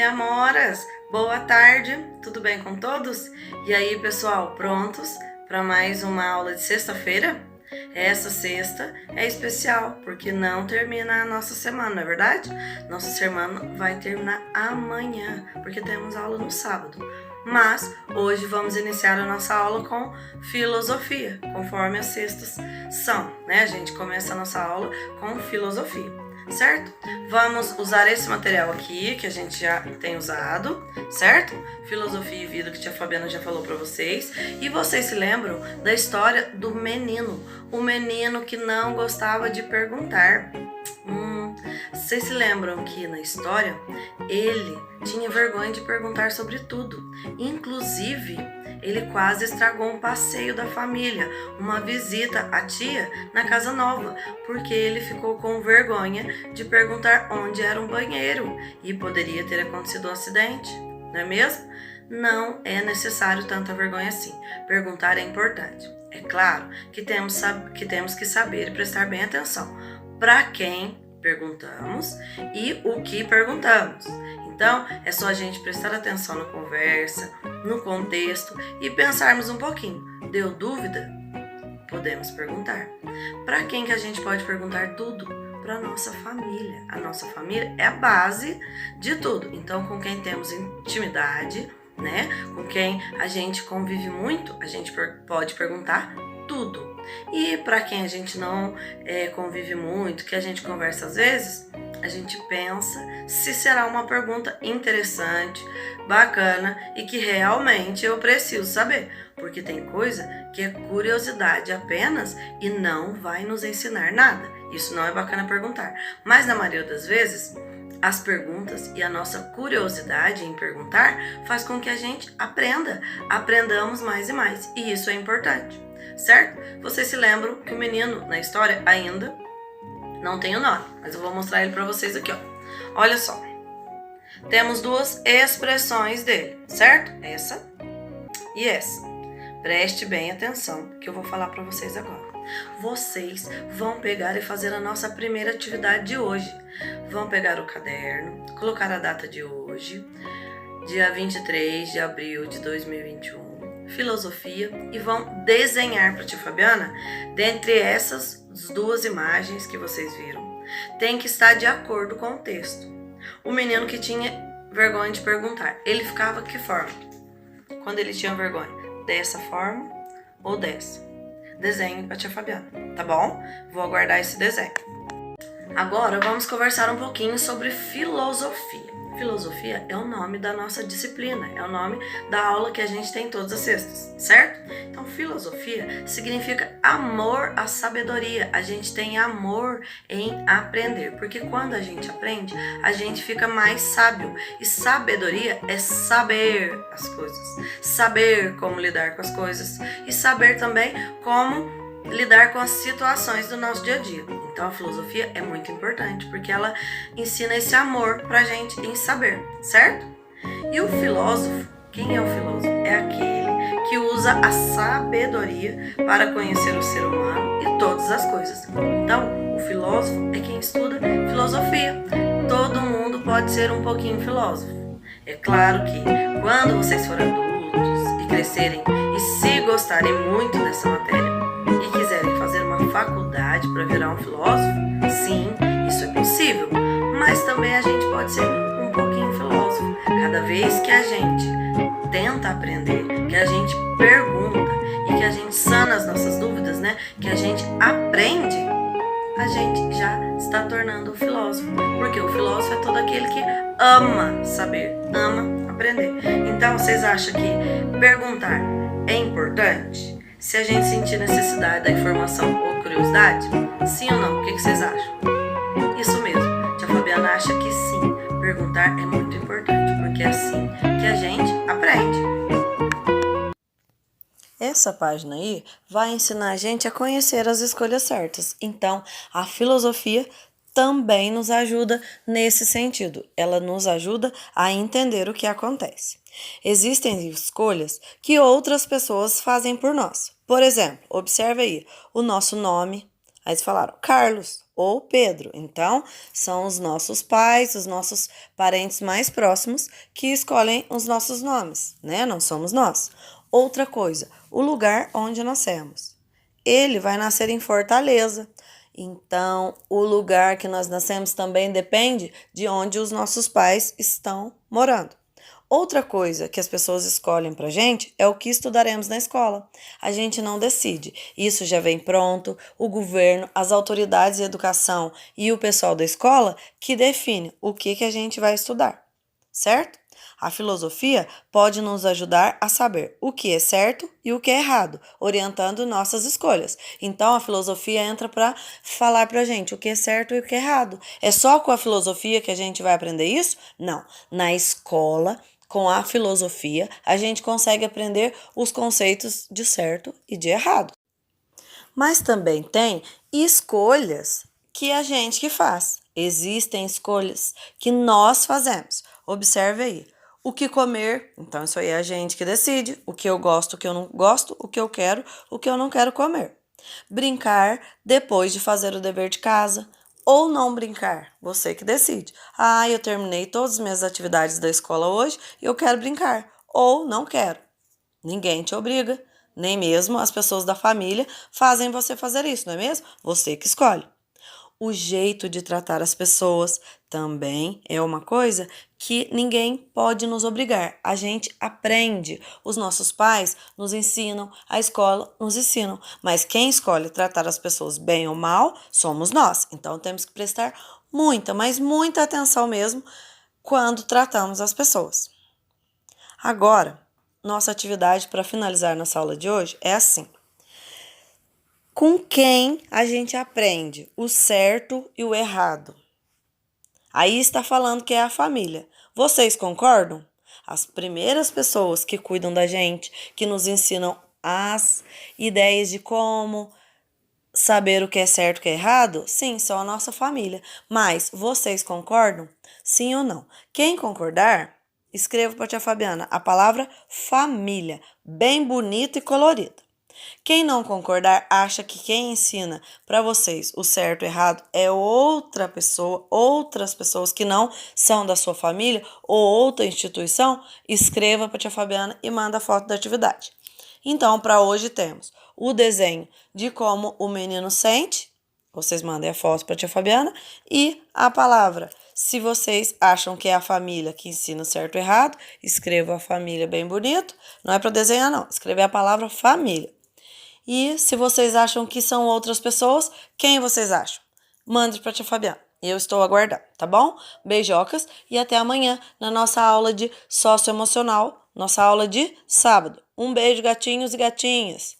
minhas amoras! Boa tarde, tudo bem com todos? E aí, pessoal, prontos para mais uma aula de sexta-feira? Essa sexta é especial porque não termina a nossa semana, não é verdade? Nossa semana vai terminar amanhã, porque temos aula no sábado. Mas hoje vamos iniciar a nossa aula com filosofia, conforme as sextas são, né? A gente começa a nossa aula com filosofia, certo? Vamos usar esse material aqui que a gente já tem usado, certo? Filosofia e vida que a tia Fabiana já falou para vocês. E vocês se lembram da história do menino, o menino que não gostava de perguntar. Vocês se lembram que na história ele tinha vergonha de perguntar sobre tudo. Inclusive, ele quase estragou um passeio da família, uma visita à tia na casa nova, porque ele ficou com vergonha de perguntar onde era um banheiro e poderia ter acontecido um acidente, não é mesmo? Não é necessário tanta vergonha assim. Perguntar é importante. É claro que temos que saber e prestar bem atenção para quem perguntamos e o que perguntamos. Então, é só a gente prestar atenção na conversa, no contexto e pensarmos um pouquinho. Deu dúvida? Podemos perguntar. Para quem que a gente pode perguntar tudo? Para nossa família. A nossa família é a base de tudo. Então, com quem temos intimidade, né? Com quem a gente convive muito, a gente pode perguntar tudo. E para quem a gente não convive muito, que a gente conversa às vezes, a gente pensa se será uma pergunta interessante, bacana e que realmente eu preciso saber, porque tem coisa que é curiosidade apenas e não vai nos ensinar nada. Isso não é bacana perguntar, mas na maioria das vezes as perguntas e a nossa curiosidade em perguntar faz com que a gente aprendamos mais e mais, e isso é importante, certo? Vocês se lembram que o menino na história ainda não tem o nome, mas eu vou mostrar ele para vocês aqui, ó. Olha só, temos duas expressões dele, certo? Essa e essa. Preste bem atenção que eu vou falar para vocês agora. Vocês vão pegar e fazer a nossa primeira atividade de hoje. Vão pegar o caderno, colocar a data de hoje, dia 23 de abril de 2021, filosofia, e vão desenhar para a tia Fabiana, dentre essas duas imagens que vocês viram, tem que estar de acordo com o texto. O menino que tinha vergonha de perguntar, ele ficava que forma? Quando ele tinha vergonha? Dessa forma ou dessa? Desenhe para a tia Fabiana, tá bom? Vou aguardar esse desenho. Agora vamos conversar um pouquinho sobre filosofia. Filosofia é o nome da nossa disciplina, é o nome da aula que a gente tem todas as sextas, certo? Então, filosofia significa amor à sabedoria. A gente tem amor em aprender, porque quando a gente aprende, a gente fica mais sábio. E sabedoria é saber as coisas, saber como lidar com as coisas e saber também como lidar com as situações do nosso dia a dia. Então a filosofia é muito importante porque ela ensina esse amor pra gente em saber, certo? E o filósofo, quem é o filósofo? É aquele que usa a sabedoria para conhecer o ser humano e todas as coisas. Então, o filósofo é quem estuda filosofia. Todo mundo pode ser um pouquinho filósofo. É claro que quando vocês forem adultos e crescerem e se gostarem muito dessa matéria, faculdade para virar um filósofo, sim, isso é possível, mas também a gente pode ser um pouquinho filósofo. Cada vez que a gente tenta aprender, que a gente pergunta e que a gente sana as nossas dúvidas, né? Que a gente aprende, a gente já está tornando um filósofo, porque o filósofo é todo aquele que ama saber, ama aprender. Então, vocês acham que perguntar é importante? Se a gente sentir necessidade da informação ou curiosidade? Sim ou não? O que vocês acham? Isso mesmo. Tia Fabiana acha que sim. Perguntar é muito importante, porque é assim que a gente aprende. Essa página aí vai ensinar a gente a conhecer as escolhas certas. Então, a filosofia também nos ajuda nesse sentido. Ela nos ajuda a entender o que acontece. Existem escolhas que outras pessoas fazem por nós. Por exemplo, observe aí o nosso nome, Aí eles falaram Carlos ou Pedro. Então, são os nossos pais, os nossos parentes mais próximos que escolhem os nossos nomes, né? Não somos nós. Outra coisa, o lugar onde nascemos. Ele vai nascer em Fortaleza. Então, o lugar que nós nascemos também depende de onde os nossos pais estão morando. Outra coisa que as pessoas escolhem pra gente é o que estudaremos na escola. A gente não decide. Isso já vem pronto, o governo, as autoridades de educação e o pessoal da escola que define o que a gente vai estudar, certo? A filosofia pode nos ajudar a saber o que é certo e o que é errado, orientando nossas escolhas. Então, a filosofia entra para falar para a gente o que é certo e o que é errado. É só com a filosofia que a gente vai aprender isso? Não. Na escola, com a filosofia, a gente consegue aprender os conceitos de certo e de errado. Mas também tem escolhas que a gente que faz. Existem escolhas que nós fazemos. Observe aí. O que comer, então isso aí é a gente que decide. O que eu gosto, o que eu não gosto, o que eu quero, o que eu não quero comer. Brincar depois de fazer o dever de casa. Ou não brincar, você que decide. Ah, eu terminei todas as minhas atividades da escola hoje e eu quero brincar. Ou não quero. Ninguém te obriga, nem mesmo as pessoas da família fazem você fazer isso, não é mesmo? Você que escolhe. O jeito de tratar as pessoas também é uma coisa que ninguém pode nos obrigar. A gente aprende. Os nossos pais nos ensinam, a escola nos ensina. Mas quem escolhe tratar as pessoas bem ou mal somos nós. Então temos que prestar muita, mas muita atenção mesmo quando tratamos as pessoas. Agora, nossa atividade para finalizar nossa aula de hoje é assim. Com quem a gente aprende o certo e o errado? Aí está falando que é a família. Vocês concordam? As primeiras pessoas que cuidam da gente, que nos ensinam as ideias de como saber o que é certo e o que é errado, sim, são a nossa família. Mas vocês concordam? Sim ou não? Quem concordar, escreva para a tia Fabiana a palavra família, bem bonita e colorida. Quem não concordar acha que quem ensina para vocês o certo e o errado é outra pessoa, outras pessoas que não são da sua família ou outra instituição, escreva para a tia Fabiana e manda a foto da atividade. Então, para hoje temos o desenho de como o menino sente, vocês mandem a foto para a tia Fabiana, e a palavra. Se vocês acham que é a família que ensina certo ou errado, escreva a família bem bonito. Não é para desenhar, não. Escrever a palavra família. E se vocês acham que são outras pessoas, quem vocês acham? Mande para a tia Fabiana. Eu estou aguardando, tá bom? Beijocas e até amanhã na nossa aula de socioemocional, nossa aula de sábado. Um beijo, gatinhos e gatinhas!